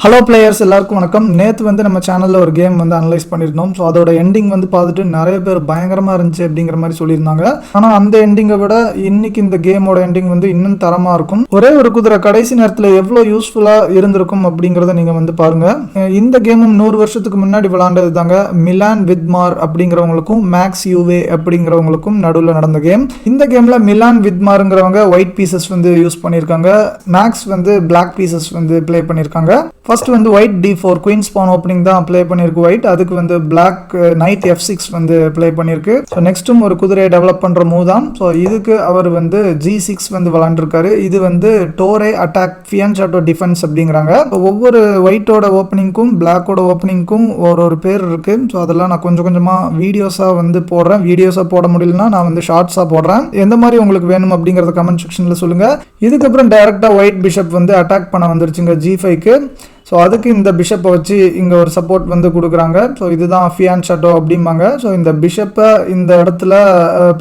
Hello players எல்லாருக்கும் வணக்கம். நேற்று வந்து நம்ம சேனலில் ஒரு கேம் வந்து அனலைஸ் பண்ணியிருந்தோம். ஸோ அதோட எண்டிங் வந்து பார்த்துட்டு நிறைய பேர் பயங்கரமாக இருந்துச்சு அப்படிங்கிற மாதிரி சொல்லியிருந்தாங்க. ஆனால் அந்த எண்டிங்கை விட இன்னைக்கு இந்த கேமோட எண்டிங் வந்து இன்னும் தரமாக இருக்கும். ஒரே ஒரு குதிரை கடைசி நேரத்தில் எவ்வளோ யூஸ்ஃபுல்லாக இருந்திருக்கும் அப்படிங்கிறத நீங்கள் வந்து பாருங்கள். இந்த கேமும் 100 வருஷத்துக்கு முன்னாடி விளாண்டது தாங்க. மிலான் வித்மார் அப்படிங்கிறவங்களுக்கும் மேக்ஸ் யூவே அப்படிங்கிறவங்களுக்கும் நடுவில் நடந்த கேம். இந்த கேமில் மிலான் வித்மாருங்கிறவங்க ஒயிட் பீசஸ் வந்து யூஸ் பண்ணியிருக்காங்க. மேக்ஸ் வந்து பிளாக் பீசஸ் வந்து ப்ளே பண்ணியிருக்காங்க. ஃபர்ஸ்ட் வந்து white D4 queen's pawn opening தான் ப்ளே பண்ணியிருக்கு ஒயிட். அதுக்கு வந்து பிளாக் நைட் F6 வந்து ப்ளே பண்ணியிருக்கு. ஸோ நெக்ஸ்ட்டும் ஒரு குதிரையை டெவலப் பண்ணுற மூவ் தான். ஸோ இதுக்கு அவர் வந்து G6 வந்து விளாண்டுருக்காரு. இது வந்து டோரே அட்டாக் ஃபியான்சாட்டோ டிஃபென்ஸ் அப்படிங்கிறாங்க. ஒவ்வொரு ஒயிட்டோட ஓப்பனிங்க்கும் பிளாக்கோட ஓப்பனிங்க்கும் ஒரு பேர் இருக்கு. ஸோ அதெல்லாம் நான் கொஞ்சம் கொஞ்சமாக வீடியோஸாக வந்து போடுறேன். வீடியோஸாக போட முடியலன்னா நான் வந்து ஷார்ட்ஸாக போடுறேன். எந்த மாதிரி உங்களுக்கு வேணும் அப்படிங்கிறத கமெண்ட் செக்ஷனில் சொல்லுங்கள். இதுக்கப்புறம் டைரெக்டாக ஒயிட் பிஷப் வந்து அட்டாக் பண்ண வந்துருச்சுங்க G5க்கு. ஸோ அதுக்கு இந்த பிஷப்பை வச்சு இங்கே ஒரு சப்போர்ட் வந்து கொடுக்குறாங்க. ஸோ இதுதான் ஃபியான்சாட்டோ அப்படிம்பாங்க. ஸோ இந்த பிஷப்பை இந்த இடத்துல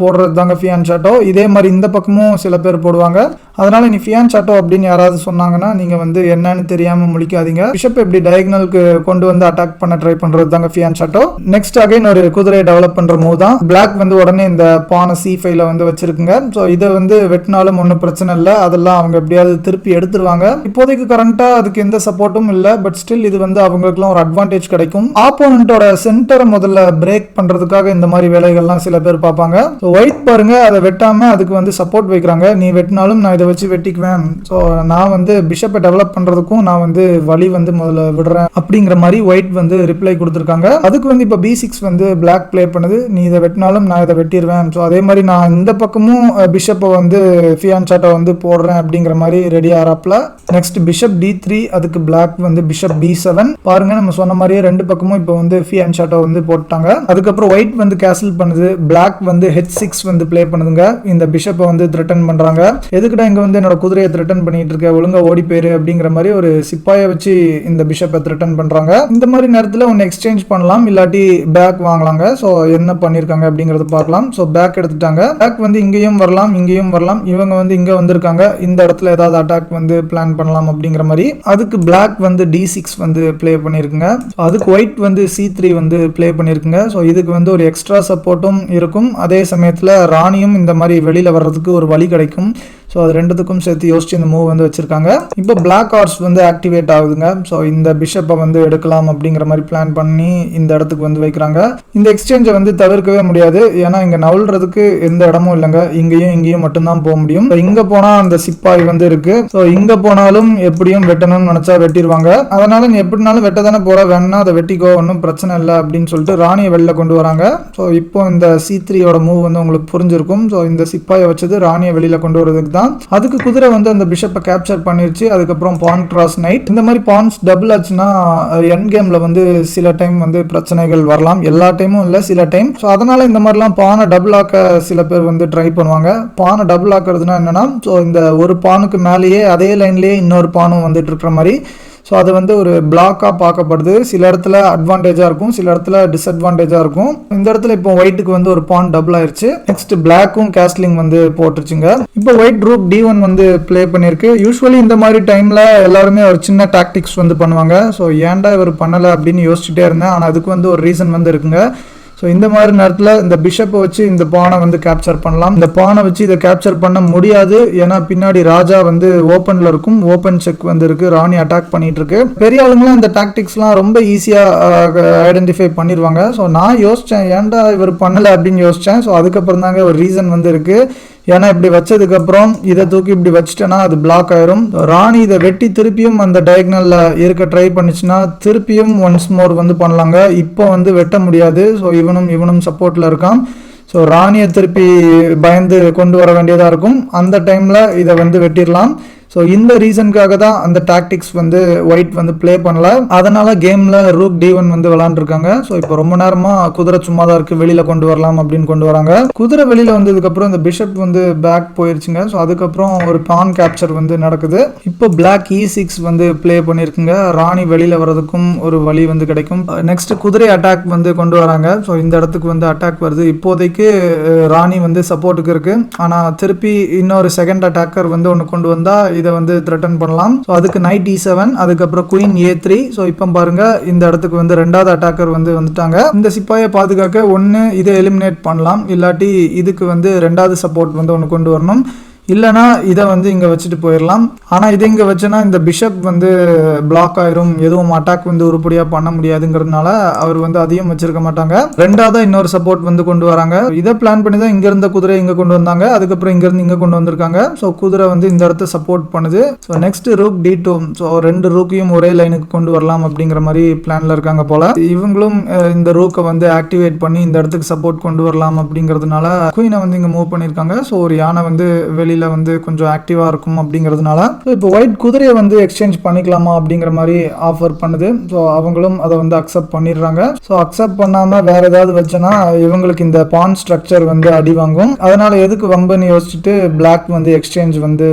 போடுறது தாங்க ஃபியான்சாட்டோ. இதே மாதிரி இந்த பக்கமும் சில பேர் போடுவாங்க. அதனால் நீ ஃபியான்சாட்டோ அப்படின்னு யாராவது சொன்னாங்கன்னா நீங்கள் வந்து என்னன்னு தெரியாமல் முழிக்காதீங்க. பிஷப் எப்படி டயகனலுக்கு கொண்டு வந்து அட்டாக் பண்ண ட்ரை பண்ணுறது தாங்க ஃபியான்சாட்டோ. நெக்ஸ்ட் அகைன் ஒரு குதிரையை டெவலப் பண்ணுற மூவ் தான். பிளாக் வந்து உடனே இந்த பானை C5ல வந்து வச்சிருக்குங்க. ஸோ இதை வந்து வெட்டினாலும் ஒன்றும் பிரச்சனை இல்லை. அதெல்லாம் அவங்க எப்படியாவது திருப்பி எடுத்துருவாங்க. இப்போதைக்கு கரண்ட்டாக அதுக்கு எந்த சப்போர்ட்டும் இல்லை. பட் ஸ்டில் இது வந்து அவங்களுக்குலாம் ஒரு அட்வான்டேஜ் கிடைக்கும். ஆப்போனன்ட்டோட சென்டரை முதல்ல பிரேக் பண்றதுக்காக இந்த மாதிரி வேலைகள்லாம் சில பேர் பார்ப்பாங்க. ஒயிட் பாருங்க, அதை வெட்டாம அதுக்கு வந்து சப்போர்ட் வைக்கிறாங்க. நீ வெட்டினாலும் நான் இதை வச்சு வெட்டிக்குவேன். ஸோ நான் வந்து பிஷப்பை டெவலப் பண்றதுக்கும் நான் வந்து வழி வந்து முதல்ல விடுறேன் அப்படிங்கிற மாதிரி ஒயிட் வந்து ரிப்ளை கொடுத்துருக்காங்க. அதுக்கு வந்து இப்போ B6 வந்து பிளாக் பிளே பண்ணுது. நீ இதை வெட்டினாலும் நான் இதை வெட்டிடுவேன். ஸோ அதே மாதிரி நான் இந்த பக்கமும் பிஷப்பை வந்து ஃபியான்சாட்டோ வந்து போடுறேன் அப்படிங்கிற மாதிரி ரெடி ஆறாப்ல. நெக்ஸ்ட் பிஷப் D3, அதுக்கு பிளாக் வந்து பிஷப் B7. பாருங்க, நம்ம சொன்ன மாதிரியே ரெண்டு பக்கமும் இப்போ வந்து ஃபியான்சாட்டோ வந்து போட்டாங்க. அதுக்கப்புறம் ஒயிட் வந்து கேசல் பண்ணுது. பிளாக் வந்து H6 வந்து பிளே பண்ணுதுங்க. இந்த பிஷப்பை வந்து த்ரெட்டன் பண்றாங்க. எதுக்குடா இங்க வந்து என்னோட குதிரையை த்ரெட்டன் பண்ணிட்டு இருக்க, ஒழுங்கா ஓடி போயிரு அப்படிங்கிற மாதிரி ஒரு சிப்பாயை வச்சு இந்த பிஷப்பை த்ரெட்டன் பண்றாங்க. இந்த மாதிரி நேரத்தில் ஒன்று எக்ஸ்சேஞ்ச் பண்ணலாம், இல்லாட்டி பேக் வாங்கலாங்க. ஸோ என்ன பண்ணிருக்காங்க அப்படிங்கறத பார்க்கலாம். ஸோ பேக் எடுத்துட்டாங்க. பேக் வந்து இங்கேயும் வரலாம், இங்கேயும் வரலாம். இவங்க வந்து இங்க வந்திருக்காங்க. இந்த இடத்துல ஏதாவது அட்டாக் வந்து பிளான் பண்ணலாம் அப்படிங்கிற மாதிரி. அதுக்கு பிளாக் வந்து D6 வந்து ப்ளே பண்ணியிருக்குங்க. அதுக்கு ஒயிட் வந்து C3 வந்து ப்ளே பண்ணியிருக்குங்க. ஸோ இதுக்கு வந்து ஒரு எக்ஸ்ட்ரா சப்போர்ட்டும் இருக்கும். அதே சமயத்தில் ராணியும் இந்த மாதிரி வெளியில் வர்றதுக்கு ஒரு வழி கிடைக்கும். ஸோ அது ரெண்டுத்துக்கும் சேர்த்து யோசிச்சு இந்த மூவ் வந்து வச்சிருக்காங்க. இப்போ பிளாக் ஹார்ஸ் வந்து ஆக்டிவேட் ஆகுதுங்க. ஸோ இந்த பிஷப்பை வந்து எடுக்கலாம் அப்படிங்கிற மாதிரி பிளான் பண்ணி இந்த இடத்துக்கு வந்து வைக்கிறாங்க. இந்த எக்ஸ்சேஞ்சை வந்து தவிர்க்கவே முடியாது. ஏன்னா இங்கே நவுல்றதுக்கு எந்த இடமும் இல்லைங்க. இங்கேயும் இங்கேயும் மட்டும்தான் போக முடியும். இங்கே போனால் அந்த சிப்பாய் வந்து இருக்கு. ஸோ இங்கே போனாலும் எப்படியும் வெட்டணும்னு நினச்சா வெட்டிடுவாங்க. அதனால நீ எப்படினாலும் வெட்ட தானே போற, வேணா அதை வெட்டிக்கோ, ஒன்றும் பிரச்சனை இல்லை அப்படின்னு சொல்லிட்டு ராணியை வெளில கொண்டு வராங்க. ஸோ இப்போ இந்த C3யோட மூவ் வந்து உங்களுக்கு புரிஞ்சிருக்கும். ஸோ இந்த சிப்பாயை வச்சது ராணியை வெளியில கொண்டு வரதுக்கு தான். அதுக்கு குதிரை வந்து அந்த பிஷப்பை கேப்சர் பண்ணிருச்சு. அதுக்கப்புறம் பான் கிராஸ் நைட். இந்த மாதிரி பான்ஸ் டபுள் ஆச்சுன்னா எண்ட் கேம்ல வந்து சில டைம் வந்து பிரச்சனைகள் வரலாம். எல்லா டைமும் இல்லை, சில டைம். ஸோ அதனால இந்த மாதிரிலாம் பானை டபுள் ஆக்க சில பேர் வந்து ட்ரை பண்ணுவாங்க. பானை டபுள் ஆக்குறதுனா என்னன்னா, ஸோ இந்த ஒரு பானுக்கு மேலேயே அதே லைன்லேயே இன்னொரு பானும் வந்துட்டு இருக்கிற மாதிரி. ஸோ அது வந்து ஒரு பிளாக்காக பார்க்கப்படுது. சில இடத்துல அட்வான்டேஜாக இருக்கும், சில இடத்துல டிஸ்அட்வான்டேஜாக இருக்கும். இந்த இடத்துல இப்போ ஒயிட்டுக்கு வந்து ஒரு பான் டபுள் ஆயிடுச்சு. நெக்ஸ்ட் பிளாக்கும் கேஸ்லிங் வந்து போட்டுருச்சுங்க. இப்போ ஒயிட் ரூக் D1 வந்து ப்ளே பண்ணியிருக்கு. யூஸ்வலி இந்த மாதிரி டைமில் எல்லாருமே ஒரு சின்ன டாக்டிக்ஸ் வந்து பண்ணுவாங்க. ஸோ ஏன்டா இவர் பண்ணலை அப்படின்னு யோசிச்சுட்டே இருந்தேன். ஆனால் அதுக்கு வந்து ஒரு ரீசன் வந்து இருக்குங்க. ஸோ இந்த மாதிரி நேரத்தில் இந்த பிஷப்பை வச்சு இந்த பானை வந்து கேப்சர் பண்ணலாம். இந்த பானை வச்சு இதை கேப்சர் பண்ண முடியாது. ஏன்னா பின்னாடி ராஜா வந்து ஓப்பனில் இருக்கும். ஓப்பன் செக் வந்து இருக்கு. ராணி அட்டாக் பண்ணிட்டு இருக்கு. பெரிய ஆளுங்களாம் இந்த டாக்டிக்ஸ்லாம் ரொம்ப ஈஸியாக ஐடென்டிஃபை பண்ணிடுவாங்க. ஸோ நான் யோசித்தேன், ஏன்டா இவர் பண்ணலை அப்படின்னு யோசித்தேன். ஸோ அதுக்கப்புறம் தாங்க ஒரு ரீசன் வந்து இருக்கு. ஏன்னா இப்படி வச்சதுக்கப்புறம் இதை தூக்கி இப்படி வச்சுட்டேன்னா அது பிளாக் ஆயிரும். ராணி இதை வெட்டி திருப்பியும் அந்த டயகனல்ல இருக்க ட்ரை பண்ணிச்சுன்னா திருப்பியும் ஒன்ஸ் மோர் வந்து பண்ணலாங்க. இப்போ வந்து வெட்ட முடியாது. ஸோ இவனும் சப்போர்ட்ல இருக்கான். ஸோ ராணியை திருப்பி பயந்து கொண்டு வர வேண்டியதாக இருக்கும். அந்த டைமில் இதை வந்து வெட்டிடலாம். ஸோ இந்த ரீசனுக்காக தான் அந்த டாக்டிக்ஸ் வந்து ஒயிட் வந்து ப்ளே பண்ணல. அதனால கேமில் ரூக் D1 வந்து விளாண்டுருக்காங்க. ஸோ இப்போ ரொம்ப நேரமாக குதிரை சும்மா தான் இருக்குது, வெளியில் கொண்டு வரலாம் அப்படின்னு கொண்டு வராங்க. குதிரை வெளியில் வந்ததுக்கப்புறம் இந்த பிஷப் வந்து பேக் போயிருச்சுங்க. ஸோ அதுக்கப்புறம் ஒரு பான் கேப்சர் வந்து நடக்குது. இப்போ பிளாக் E6 வந்து ப்ளே பண்ணியிருக்குங்க. ராணி வெளியில் வர்றதுக்கும் ஒரு வழி வந்து கிடைக்கும். நெக்ஸ்ட் குதிரை அட்டாக் வந்து கொண்டு வராங்க. ஸோ இந்த இடத்துக்கு வந்து அட்டாக் வருது. இப்போதைக்கு ராணி வந்து சப்போர்ட்டுக்கு இருக்கு. ஆனால் திருப்பி இன்னொரு செகண்ட் அட்டாக்கர் வந்து ஒன்று கொண்டு வந்தால் இதை வந்து த்ரெட்டன் பண்ணலாம். ஸோ அதுக்கு நைட் E7, அதுக்கப்புறம் குயின் A3. ஸோ இப்போ பாருங்க இந்த இடத்துக்கு வந்து ரெண்டாவது அட்டாக்கர் வந்து வந்துட்டாங்க. இந்த சிப்பாயை பாதுகாக்க ஒன்று இதை எலிமினேட் பண்ணலாம், இல்லாட்டி இதுக்கு வந்து ரெண்டாவது சப்போர்ட் வந்து ஒன்று கொண்டு வரணும், இல்லைனா இதை வந்து இங்கே வச்சுட்டு போயிடலாம். ஆனால் இதை இங்கே வச்சோன்னா இந்த பிஷப் வந்து பிளாக் ஆயிரும், எதுவும் அட்டாக் வந்து உருப்படியாக பண்ண முடியாதுங்கிறதுனால அவர் வந்து அதையும் வச்சிருக்க மாட்டாங்க. ரெண்டாவதாக இன்னொரு சப்போர்ட் வந்து கொண்டு வராங்க. இதை பிளான் பண்ணி தான் இங்கே இருந்த குதிரை இங்கே கொண்டு வந்தாங்க, அதுக்கப்புறம் இங்கேருந்து இங்கே கொண்டு வந்திருக்காங்க. ஸோ குதிரை வந்து இந்த இடத்த சப்போர்ட் பண்ணுது. So next rook D2. So ரெண்டு ரூக்கையும் ஒரே லைனுக்கு கொண்டு வரலாம் அப்படிங்கிற மாதிரி பிளானில் இருக்காங்க போல. இவங்களும் இந்த ரூக்கை வந்து ஆக்டிவேட் பண்ணி இந்த இடத்துக்கு சப்போர்ட் கொண்டு வரலாம் அப்படிங்கிறதுனால குயினை வந்து இங்கே மூவ் பண்ணியிருக்காங்க. ஸோ ஒரு யானை வந்து வெளியில் வந்து கொஞ்சம் ஆக்டிவா இருக்கும் அப்படிங்கிறதுனால இப்போ ஒயிட் குதிரையை வந்து எக்ஸ்சேஞ்ச் பண்ணிக்கலாமா அப்படிங்கிற மாதிரி ஆஃபர் பண்ணுது. ஸோ அவங்களும் அதை வந்து அக்செப்ட் பண்ணிடுறாங்க. ஸோ அக்செப்ட் பண்ணாம வேற ஏதாவது வச்சனா இவங்களுக்கு இந்த பான் ஸ்ட்ரக்சர் வந்து அடி வாங்கும். அதனால எதுக்கு வம்புன்னு யோசிச்சுட்டு பிளாக் வந்து எக்ஸ்சேஞ்ச் வந்து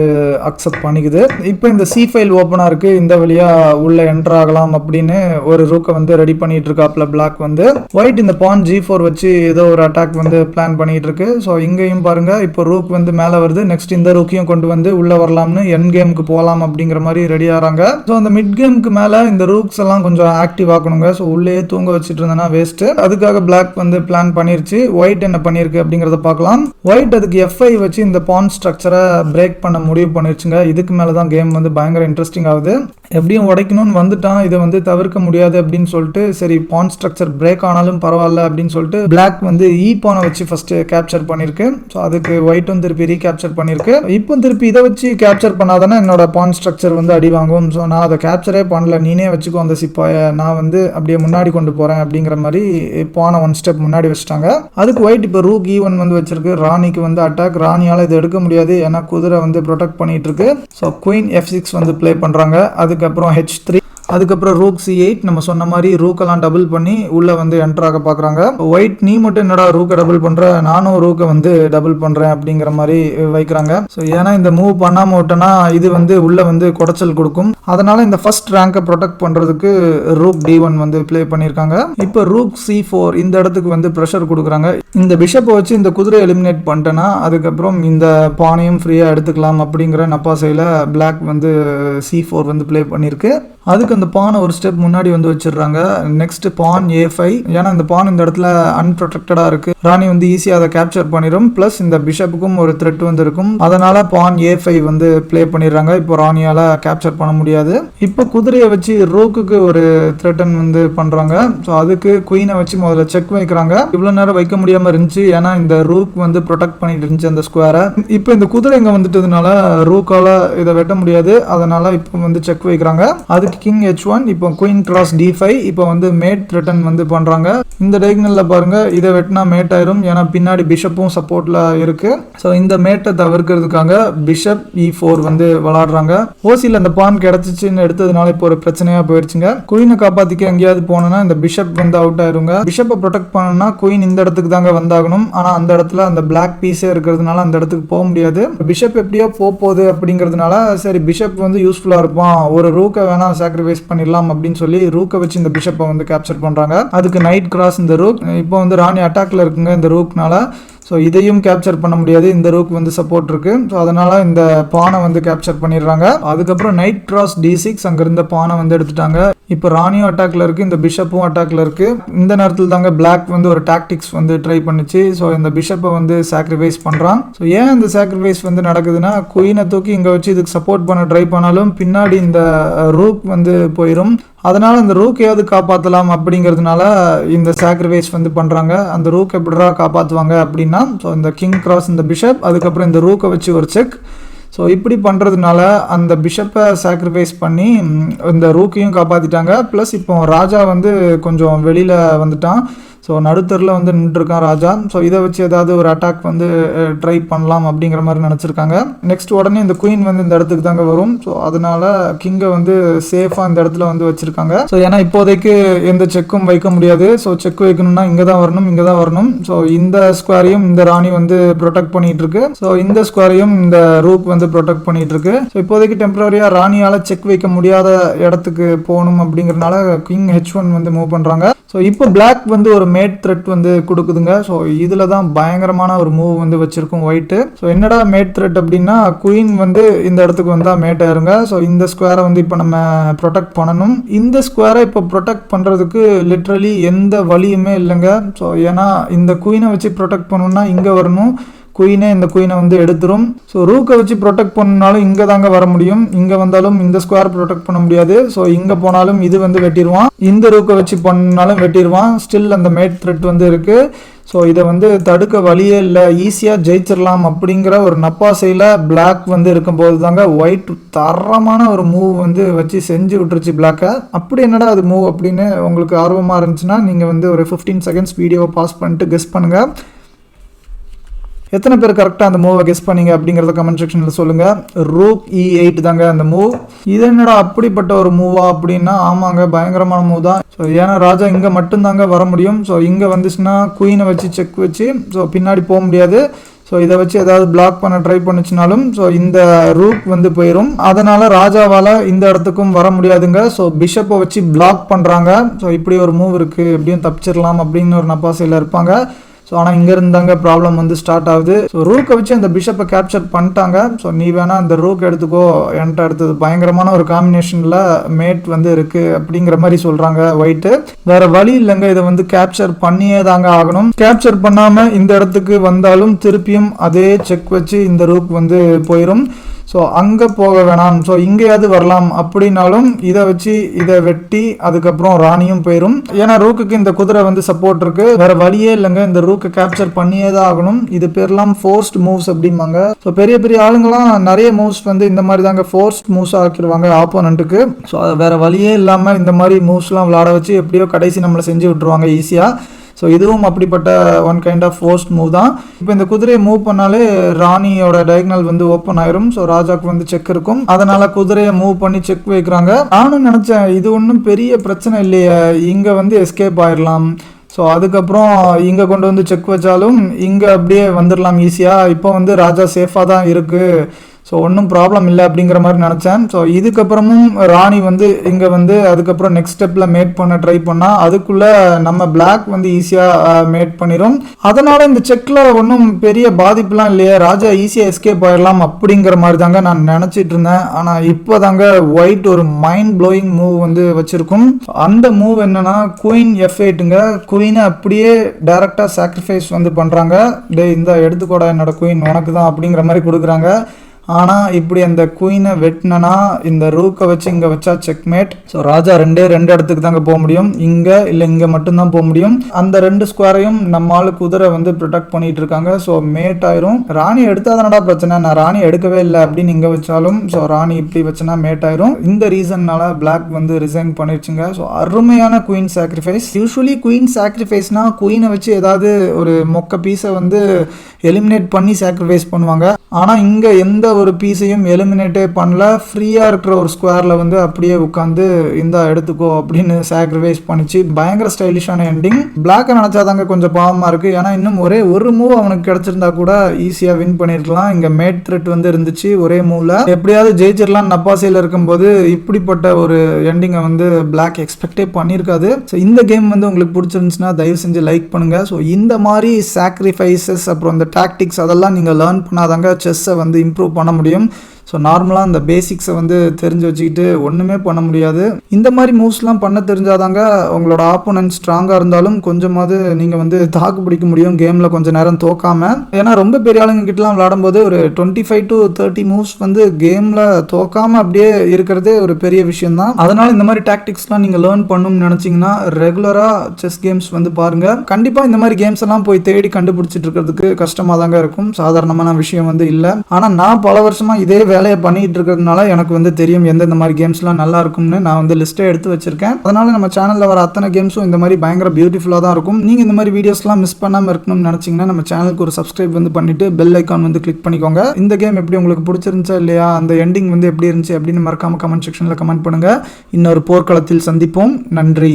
அக்செப்ட் பண்ணிக்குது. இப்போ இந்த C5 ஓப்பனா இருக்கு, இந்த வழியா உள்ள என்டர் ஆகலாம் அப்படின்னு ஒரு ரூக்கை வந்து ரெடி பண்ணிட்டு இருக்காப்ல பிளாக் வந்து. ஒயிட் இந்த பான் G4 வச்சு ஏதோ ஒரு அட்டாக் வந்து பிளான் பண்ணிட்டு இருக்கு. ஸோ இங்கேயும் பாருங்க இப்போ ரூக் வந்து மேலே வருது. நெக்ஸ்ட் இந்த ரூக்கையும் கொண்டு வந்து உள்ள வரலாம்னு என் கேமுக்கு போகலாம் அப்படிங்கிற மாதிரி ரெடி ஆகிறாங்க. ஸோ அந்த மிட் கேமுக்கு மேலே இந்த ரூக்ஸ் எல்லாம் கொஞ்சம் ஆக்டிவ் ஆக்கணுங்க. ஸோ உள்ளே தூங்க வச்சுட்டு இருந்தேன்னா வேஸ்ட். அதுக்காக பிளாக் வந்து பிளான் பண்ணிருச்சு. ஒயிட் என்ன பண்ணிருக்கு அப்படிங்கிறத பார்க்கலாம். ஒயிட் அதுக்கு F5 வச்சு இந்த பான் ஸ்ட்ரக்சரை பிரேக் பண்ண முடிவு பண்ணிருச்சுங்க. இதுக்கு மேலே தான் கேம் வந்து பயங்கர இன்ட்ரெஸ்டிங் ஆகுது. எப்படியும் உடைக்கணும்னு வந்துட்டான், இதை வந்து தவிர்க்க முடியாது அப்படின்னு சொல்லிட்டு சரி பான் ஸ்ட்ரக்சர் பிரேக் ஆனாலும் பரவாயில்ல அப்படின்னு சொல்லிட்டு பிளாக் வந்து பானை வச்சு ஃபர்ஸ்ட் கேப்சர் பண்ணிருக்கு. ஸோ அதுக்கு ஒயிட்டும் திருப்பி ரீகேப்சர் பண்ணிருக்கு. இப்போ திருப்பி இதை வச்சு கேப்சர் பண்ணாதானே என்னோட பான் ஸ்ட்ரக்சர் வந்து அடி வாங்கும். ஸோ நான் அதை கேப்சரே பண்ணல, நீனே வச்சுக்கோ அந்த சிப்பாயை, நான் வந்து அப்படியே முன்னாடி கொண்டு போறேன் அப்படிங்கிற மாதிரி பானை ஒன் ஸ்டெப் முன்னாடி வச்சுட்டாங்க. அதுக்கு ஒயிட் இப்போ ரூக் E1 வந்து வச்சிருக்கு. ராணிக்கு வந்து அட்டாக், ராணியால இது எடுக்க முடியாது ஏன்னா குதிரை வந்து ப்ரொடெக்ட் பண்ணிட்டு இருக்கு. ஸோ குயின் F6 வந்து பிளே பண்றாங்க. அதுக்கப்புறம் H3, அதுக்கப்புறம் ரூக் C8. நம்ம சொன்ன மாதிரி ரூக்கெல்லாம் டபுள் பண்ணி உள்ள வந்து என்டர் ஆக பார்க்குறாங்க. ஒயிட் நீ மட்டும் என்னடா ரூக்கை டபுள் பண்ற, நானும் ரூக்கை வந்து டபுள் பண்றேன் அப்படிங்கிற மாதிரி வைக்கிறாங்க. ஸோ ஏன்னா இந்த மூவ் பண்ணாம விட்டோன்னா இது வந்து உள்ள வந்து குடைச்சல் கொடுக்கும். அதனால இந்த ஃபர்ஸ்ட் ரேங்கை ப்ரொடெக்ட் பண்றதுக்கு ரூக் D1 வந்து பிளே பண்ணியிருக்காங்க. இப்போ ரூக் C4 இந்த இடத்துக்கு வந்து ப்ரெஷர் கொடுக்குறாங்க. இந்த பிஷப்பை வச்சு இந்த குதிரை எலிமினேட் பண்ணிட்டேன்னா அதுக்கப்புறம் இந்த பானையும் ஃப்ரீயாக எடுத்துக்கலாம் அப்படிங்கிற நப்பாசையில் பிளாக் வந்து C4 வந்து பிளே பண்ணியிருக்கு. அதுக்கு அந்த பானை ஒரு ஸ்டெப் முன்னாடி வந்து வச்சிடுறாங்க. நெக்ஸ்ட் பான் A5. ஏன்னா இந்த பான் இந்த இடத்துல அன்ப்ரொடெக்டடா இருக்கு, ராணி வந்து ஈஸியாக அதை கேப்சர் பண்ணிடும். பிளஸ் இந்த பிஷப்புக்கும் ஒரு த்ரெட் வந்து இருக்கும். அதனால பான் A5 வந்து பிளே பண்ணிடுறாங்க. இப்போ ராணியால கேப்சர் பண்ண முடியாது. இப்போ குதிரையை வச்சு ரூக்குக்கு ஒரு த்ரெட்டன் வந்து பண்றாங்க. ஸோ அதுக்கு குயினை வச்சு முதல்ல செக் வைக்கிறாங்க. இவ்வளவு நேரம் வைக்க முடியாம இருந்துச்சு ஏன்னா இந்த ரூக் வந்து ப்ரொடெக்ட் பண்ணிட்டு இருந்துச்சு அந்த ஸ்கொயரை. இப்போ இந்த குதிரை இங்க வந்துட்டதுனால ரூக்கால இதை வெட்ட முடியாது. அதனால இப்போ வந்து செக் வைக்கிறாங்க. அதுக்கு கிங் H1, இப்போ குயின் கிராஸ் D5. இப்போ வந்து மேட் ரிட்டர்ன் வந்து பண்றாங்க. இந்த டைகனல்ல பாருங்க இதை வெட்டினா மேட் ஆயிரும் ஏன்னா பின்னாடி பிஷப்பும் சப்போர்ட்ல இருக்கு. ஸோ இந்த மேட்டை தவிர்க்கிறதுக்காக பிஷப் E4 வந்து விளையாடுறாங்க. ஓசியில் அந்த பான் கிடைச்சிச்சுன்னு எடுத்ததுனால இப்போ ஒரு பிரச்சனையா போயிடுச்சுங்க. குயினை காப்பாத்திக்க எங்கேயாவது போனோம்னா இந்த பிஷப் வந்து அவுட் ஆயிருங்க. பிஷப்பை ப்ரொடெக்ட் பண்ணணும்னா குயின் இந்த இடத்துக்கு தாங்க வந்தாகணும். ஆனா அந்த இடத்துல அந்த பிளாக் பீஸே இருக்கிறதுனால அந்த இடத்துக்கு போக முடியாது. பிஷப் எப்படியோ போகுது அப்படிங்கிறதுனால சரி பிஷப் வந்து யூஸ்ஃபுல்லா இருப்பான், ஒரு ரூக்கை வேணா சாக்ரிஃபைஸ் பண்ணிடலாம் அப்படின்னு சொல்லி ரூக்கை வச்சு இந்த பிஷப்பை வந்து கேப்சர் பண்றாங்க. அதுக்கு நைட் கிராஸ் இந்த ரூக். இப்போ வந்து ராணி அட்டாக்ல இருக்குங்க இந்த ரூக்னால. ஸோ இதையும் கேப்சர் பண்ண முடியாது, இந்த ரூக் வந்து சப்போர்ட் இருக்கு. ஸோ அதனால இந்த பானை வந்து கேப்சர் பண்ணிடுறாங்க. அதுக்கப்புறம் நைட் கிராஸ் D6, அங்க இருந்த பானை வந்து எடுத்துட்டாங்க. இப்போ ராணியும் அட்டாக்ல இருக்கு, இந்த பிஷப்பும் அட்டாக்ல இருக்கு. இந்த நேரத்தில் தாங்க பிளாக் வந்து ஒரு டாக்டிக்ஸ் வந்து ட்ரை பண்ணுச்சு. ஸோ இந்த பிஷப்பை வந்து சாக்ரிஃபைஸ் பண்றான். ஸோ ஏன் இந்த சாக்ரிஃபைஸ் வந்து நடக்குதுன்னா குயினை தூக்கி இங்க வச்சு இதுக்கு சப்போர்ட் பண்ண ட்ரை பண்ணாலும் பின்னாடி இந்த ரூக் வந்து போயிடும். அதனால இந்த ரூக்கையாவது காப்பாற்றலாம் அப்படிங்கிறதுனால இந்த சாக்ரிஃபைஸ் வந்து பண்றாங்க. அந்த ரூக் எப்படிடா காப்பாற்றுவாங்க அப்படின்னா ஸோ இந்த கிங் கிராஸ் இந்த பிஷப், அதுக்கப்புறம் இந்த ரூக்கை வச்சு ஒரு செக். ஸோ இப்படி பண்ணுறதுனால அந்த பிஷப்பை சாக்ரிஃபைஸ் பண்ணி இந்த ரூக்கையும் காப்பாற்றிட்டாங்க. ப்ளஸ் இப்போ ராஜா வந்து கொஞ்சம் வெளியில் வந்துட்டான். ஸோ நடுத்தரில் வந்து நின்றுருக்கான் ராஜா. ஸோ இதை வச்சு ஏதாவது ஒரு அட்டாக் வந்து ட்ரை பண்ணலாம் அப்படிங்கிற மாதிரி நினச்சிருக்காங்க. நெக்ஸ்ட் உடனே இந்த குயின் வந்து இந்த இடத்துக்கு தாங்க வரும். ஸோ அதனால கிங்கை வந்து சேஃபாக இந்த இடத்துல வந்து வச்சிருக்காங்க. ஸோ ஏன்னா இப்போதைக்கு எந்த செக்கும் வைக்க முடியாது. ஸோ செக் வைக்கணும்னா இங்கே தான் வரணும், இங்கே தான் வரணும். ஸோ இந்த ஸ்கொயரையும் இந்த ராணி வந்து ப்ரொடெக்ட் பண்ணிட்டு இருக்கு. ஸோ இந்த ஸ்கொயரையும் இந்த ரூக் வந்து ப்ரொடெக்ட் பண்ணிட்டு இருக்கு. ஸோ இப்போதைக்கு டெம்பரரியாக ராணியால் செக் வைக்க முடியாத இடத்துக்கு போகணும் அப்படிங்கிறதுனால கிங் H1 வந்து மூவ் பண்ணுறாங்க. ஸோ இப்போ பிளாக் வந்து ஒரு மேட் த்ரெட் வந்து கொடுக்குதுங்க. ஸோ இதில் தான் பயங்கரமான ஒரு மூவ் வந்து வச்சிருக்கும் ஒயிட்டு. ஸோ என்னடா மேட் த்ரெட் அப்படின்னா குயின் வந்து இந்த இடத்துக்கு வந்தால் மேட் ஆயிருங்க. ஸோ இந்த ஸ்கொயரை வந்து இப்போ நம்ம ப்ரொடெக்ட் பண்ணணும். இந்த ஸ்கொயரை இப்போ ப்ரொடெக்ட் பண்ணுறதுக்கு லிட்ரலி எந்த வழியுமே இல்லைங்க. ஸோ ஏன்னா இந்த குயினை வச்சு ப்ரொடெக்ட் பண்ணணும்னா இங்கே வரணும், குயினே இந்த குயினை வந்து எடுத்துரும். ஸோ ரூக்கை வச்சு ப்ரொடெக்ட் பண்ணாலும் இங்கே தாங்க வர முடியும், இங்கே வந்தாலும் இந்த ஸ்கொயர் ப்ரொடெக்ட் பண்ண முடியாது. ஸோ இங்கே போனாலும் இது வந்து வெட்டிடுவான், இந்த ரூக்கை வச்சு பண்ணாலும் வெட்டிடுவான். ஸ்டில் அந்த மேட் த்ரெட் வந்து இருக்குது. ஸோ இதை வந்து தடுக்க வழியே இல்லை, ஈஸியாக ஜெயிச்சிடலாம் அப்படிங்கிற ஒரு நப்பாசையில் பிளாக் வந்து இருக்கும்போது தாங்க ஒயிட் தரமான ஒரு மூவ் வந்து வச்சு செஞ்சு விட்டுருச்சு பிளாக்கை. அப்படி என்னடா அது மூவ் அப்படின்னு உங்களுக்கு ஆர்வமாக இருந்துச்சுன்னா நீங்கள் வந்து ஒரு 15 செகண்ட்ஸ் வீடியோவை பாஸ் பண்ணிட்டு கெஸ் பண்ணுங்கள். எத்தனை பேர் கரெக்டாக அந்த மூவை கெஸ் பண்ணீங்க அப்படிங்கிறத கமெண்ட் செக்ஷனில் சொல்லுங்கள். ரூக் E8 தாங்க அந்த மூவ். இது என்னடா அப்படிப்பட்ட ஒரு மூவா அப்படின்னா ஆமாங்க, பயங்கரமான மூவ் தான். ஸோ ஏன்னா ராஜா இங்கே மட்டும்தாங்க வர முடியும். ஸோ இங்கே வந்துச்சுன்னா குயினை வச்சு செக் வச்சு ஸோ பின்னாடி போக முடியாது. ஸோ இதை வச்சு ஏதாவது பிளாக் பண்ண ட்ரை பண்ணிச்சுனாலும் ஸோ இந்த ரூக் வந்து போயிடும். அதனால் ராஜாவால் இந்த இடத்துக்கும் வர முடியாதுங்க. ஸோ பிஷப்பை வச்சு பிளாக் பண்ணுறாங்க. ஸோ இப்படி ஒரு மூவ் இருக்குது, எப்படியும் தப்பிச்சிடலாம் அப்படின்னு ஒரு நப்பாசையில் இருப்பாங்க. ஸோ ஆனால் இங்கே இருந்தாங்க ப்ராப்ளம் வந்து ஸ்டார்ட் ஆகுது. ஸோ ரூக்கை வச்சு அந்த பிஷப்பை கேப்சர் பண்ணிட்டாங்க. ஸோ நீ வேணால் அந்த ரூக் எடுத்துக்கோ, என்கிட்ட அடுத்தது பயங்கரமான ஒரு காம்பினேஷனில் மேட் வந்து இருக்குது அப்படிங்கிற மாதிரி சொல்கிறாங்க ஒயிட்டு. வேறு வழி இல்லைங்க, இதை வந்து கேப்சர் பண்ணியே தாங்க ஆகணும். கேப்சர் பண்ணாமல் இந்த இடத்துக்கு வந்தாலும் திருப்பியும் அதே செக் வச்சு இந்த ரூக் வந்து போயிடும். ஸோ அங்கே போக வேணாம், ஸோ இங்கேயாவது வரலாம் அப்படின்னாலும் இதை வச்சு இதை வெட்டி அதுக்கப்புறம் ராணியும் போயிடும். ஏன்னா ரூக்குக்கு இந்த குதிரை வந்து சப்போர்ட் இருக்கு, வேற வழியே இல்லைங்க, இந்த ரூக்கை கேப்சர் பண்ணியே தான் ஆகணும். இது பேர்லாம் ஃபோர்ஸ்ட் மூவ்ஸ் அப்படிம்பாங்க. ஸோ பெரிய பெரிய ஆளுங்களாம் நிறைய மூவ்ஸ் வந்து இந்த மாதிரி தாங்க ஃபோர்ஸ்ட் மூவ்ஸ் ஆக்கிடுவாங்க ஆப்போனண்ட்டுக்கு. ஸோ வேற வழியே இல்லாமல் இந்த மாதிரி மூவ்ஸ்லாம் விளாட வச்சு எப்படியோ கடைசி நம்மளை செஞ்சு விட்டுருவாங்க ஈஸியாக. ஸோ இதுவும் அப்படிப்பட்ட one kind of forced move தான். இப்போ இந்த குதிரையை மூவ் பண்ணாலே ராணியோட டயக்னல் வந்து ஓப்பன் ஆயிரும். ஸோ ராஜாக்கு வந்து செக் இருக்கும், அதனால குதிரையை மூவ் பண்ணி செக் வைக்கிறாங்க. நானும் நினச்சேன் இது ஒன்றும் பெரிய பிரச்சனை இல்லையே, இங்கே வந்து எஸ்கேப் ஆயிடலாம். ஸோ அதுக்கப்புறம் இங்கே கொண்டு வந்து செக் வச்சாலும் இங்கே அப்படியே வந்துடலாம் ஈஸியாக. இப்போ வந்து ராஜா சேஃபாக தான் இருக்குது, ஸோ ஒன்றும் ப்ராப்ளம் இல்லை அப்படிங்கிற மாதிரி நினச்சேன். ஸோ இதுக்கப்புறமும் ராணி வந்து இங்கே வந்து அதுக்கப்புறம் நெக்ஸ்ட் ஸ்டெப்பில் மேட் பண்ண ட்ரை பண்ணால் அதுக்குள்ளே நம்ம பிளாக் வந்து ஈஸியாக மேட் பண்ணிடும். அதனால் இந்த செக்கில் ஒன்றும் பெரிய பாதிப்புலாம் இல்லையே, ராஜா ஈஸியாக எஸ்கேப் ஆகிடலாம் அப்படிங்கிற மாதிரி தாங்க நான் நினச்சிட்டு இருந்தேன். ஆனால் இப்போ தாங்க ஒயிட் ஒரு மைண்ட் ப்ளோயிங் மூவ் வந்து வச்சுருக்கும். அந்த மூவ் என்னென்னா குயின் F8ங்க. குயினை அப்படியே டைரெக்டாக சாக்ரிஃபைஸ் வந்து பண்ணுறாங்க. டே இந்த எடுத்துக்கோடா என்னோட குயின் உனக்கு தான் அப்படிங்கிற மாதிரி கொடுக்குறாங்க. ஆனால் இப்படி அந்த குயினை வெட்டினா இந்த ரூக்கை வச்சு இங்கே வச்சா செக்மேட். ஸோ ராஜா ரெண்டு இடத்துக்கு தாங்க போக முடியும், இங்கே இல்லை இங்கே மட்டும்தான் போக முடியும். அந்த 2 ஸ்கொயரையும் நம்ம ஆளு குதிரை வந்து ப்ரொடெக்ட் பண்ணிட்டு இருக்காங்க. ஸோ மேட் ஆயிரும். ராணி எடுத்தாதானடா பிரச்சனை, நான் ராணி எடுக்கவே இல்லை அப்படின்னு இங்கே வச்சாலும் ஸோ ராணி இப்படி வச்சுனா மேட் ஆயிரும். இந்த ரீசன்னால பிளாக் வந்து ரிசைன் பண்ணிடுச்சுங்க. ஸோ அருமையான குயின் சாக்ரிஃபைஸ். யூஸ்வலி குயின் சாக்ரிஃபைஸ்னா குயினை வச்சு ஏதாவது ஒரு மொக்க பீஸை வந்து எலிமினேட் பண்ணி சாக்ரிஃபைஸ் பண்ணுவாங்க. ஆனால் இங்கே எந்த ஒரு பீஸையும் எலிமினேட்டே பண்ணல, ஃப்ரீயாக இருக்கிற ஒரு ஸ்கொயரில் வந்து அப்படியே உட்காந்து இந்த எடுத்துக்கோ அப்படின்னு சாக்ரிஃபைஸ் பண்ணிச்சு. பயங்கர ஸ்டைலிஷான எண்டிங். பிளாக்கை நினச்சாதாங்க கொஞ்சம் பாவமாக இருக்குது. ஏன்னா இன்னும் ஒரே ஒரு மூவ் அவனுக்கு கிடச்சிருந்தா கூட ஈஸியாக வின் பண்ணியிருக்கலாம். இங்கே மேட் த்ரெட் வந்து இருந்துச்சு ஒரே மூவில், எப்படியாவது ஜெயிச்சிடலாம் நப்பாசையில் இருக்கும்போது இப்படிப்பட்ட ஒரு எண்டிங்கை வந்து பிளாக் எக்ஸ்பெக்டே பண்ணியிருக்காது. ஸோ இந்த கேம் வந்து உங்களுக்கு பிடிச்சிருந்துச்சுன்னா தயவு செஞ்சு லைக் பண்ணுங்கள். ஸோ இந்த மாதிரி சாக்ரிஃபைசஸ் அப்புறம் இந்த டாக்டிக்ஸ் அதெல்லாம் நீங்கள் லேர்ன் பண்ணாதாங்க செஸ்ஸை வந்து இம்ப்ரூவ் பண்ண முடியும். ஸோ நார்மலாக அந்த பேசிக்ஸை வந்து தெரிஞ்சு வச்சுக்கிட்டு ஒன்றுமே பண்ண முடியாது. இந்த மாதிரி மூவ்ஸ்லாம் பண்ண தெரிஞ்சாதாங்க உங்களோட ஆப்போனன்ட் ஸ்ட்ராங்காக இருந்தாலும் கொஞ்சமாவது நீங்கள் வந்து தாக்கு பிடிக்க முடியும் கேமில் கொஞ்சம் நேரம் தோக்காமல். ஏன்னா ரொம்ப பெரிய ஆளுங்க கிட்டலாம் விளாடும்போது ஒரு 25 to 30 மூவ்ஸ் வந்து கேமில் தோக்காமல் அப்படியே இருக்கிறதே ஒரு பெரிய விஷயம் தான். அதனால் இந்த மாதிரி டாக்டிக்ஸ்லாம் நீங்கள் லேர்ன் பண்ணணும்னு நினச்சிங்கன்னா ரெகுலராக செஸ் கேம்ஸ் வந்து பாருங்கள். கண்டிப்பாக இந்த மாதிரி கேம்ஸ் எல்லாம் போய் தேடி கண்டுபிடிச்சிட்டு இருக்கிறதுக்கு கஷ்டமாக தாங்க இருக்கும், சாதாரணமான விஷயம் வந்து இல்லை. ஆனால் நான் பல வருஷமாக இதே வேலையை பண்ணிட்டு இருக்கிறதுனால எனக்கு வந்து தெரியும் எந்தெந்த மாதிரி கேம்ஸ்லாம் நல்லா இருக்கும்னு நான் வந்து லிஸ்ட்டே எடுத்து வச்சிருக்கேன். அதனால நம்ம சேனலில் வர அத்தனை கேம்ஸும் இந்த மாதிரி பயங்கர பியூட்டிஃபுல்லாக தான் இருக்கும். நீங்கள் இந்த மாதிரி வீடியோஸ்லாம் மிஸ் பண்ணாமல் இருக்கணும்னு நினச்சிங்கன்னா நம்ம சேனலுக்கு ஒரு சப்ஸ்கிரைப் வந்து பண்ணிட்டு பெல் ஐக்கான் வந்து கிளிக் பண்ணிக்கோங்க. இந்த கேம் எப்படி உங்களுக்கு பிடிச்சிருந்துச்சா இல்லையா, அந்த எண்டிங் வந்து எப்படி இருந்துச்சு அப்படின்னு மறக்காம கமெண்ட் செக்ஷனில் கமெண்ட் பண்ணுங்கள். இன்னொரு போர்க்களத்தில் சந்திப்போம். நன்றி.